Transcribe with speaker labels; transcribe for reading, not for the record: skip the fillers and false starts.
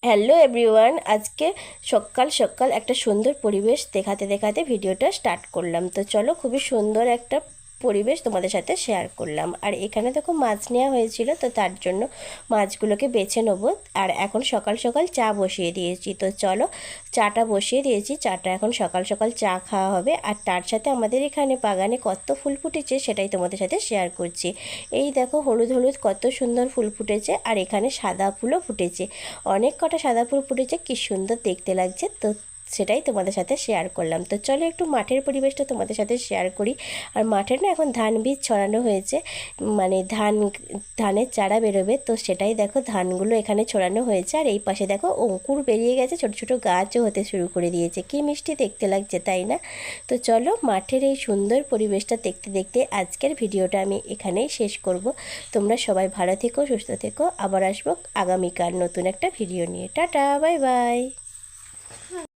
Speaker 1: Hello everyone, আজকে সকাল সকাল একটা সুন্দর পরিবেশ দেখাতে দেখাতে ভিডিওটা স্টার্ট করলাম। তো চলো, খুবই সুন্দর একটা পরিবেশ তোমাদের সাথে শেয়ার করলাম। আর এখানে দেখো মাছ নেওয়া হয়েছিল, তো তার জন্য মাছগুলোকে বেছে নেবো। আর এখন সকাল সকাল চা বসিয়ে দিয়েছি। তো চলো, চাটা বসিয়ে দিয়েছি। চাটা এখন সকাল সকাল চা খাওয়া হবে। আর তার সাথে আমাদের এখানে বাগানে কত ফুল ফুটেছে সেটাই তোমাদের সাথে শেয়ার করছি। এই দেখো, হলুদ হলুদ কত সুন্দর ফুল ফুটেছে। আর এখানে সাদা ফুলও ফুটেছে, অনেক কটা সাদা ফুল ফুটেছে, কি সুন্দর দেখতে লাগছে। তো সেটাই তোমাদের সাথে শেয়ার করলাম। তো চলো একটু মাঠের পরিবেশটা তোমাদের সাথে শেয়ার করি। আর মাঠে না এখন ধান বীজ ছড়ানো হয়েছে, মানে ধানের চারা বেরোবে। তো সেটাই দেখো, ধানগুলো এখানে ছড়ানো হয়েছে। আর এই পাশে দেখো অঙ্কুর বেরিয়ে গেছে, ছোট ছোট গাছও হতে শুরু করে দিয়েছে। কি মিষ্টি দেখতে লাগছে, তাই না? তো চলো, মাঠের এই সুন্দর পরিবেশটা দেখতে দেখতে আজকের ভিডিওটা আমি এখানেই শেষ করব। তোমরা সবাই ভালো থেকো, সুস্থ থেকো। আবার আসবো আগামীকাল নতুন একটা ভিডিও নিয়ে। Tata, bye bye.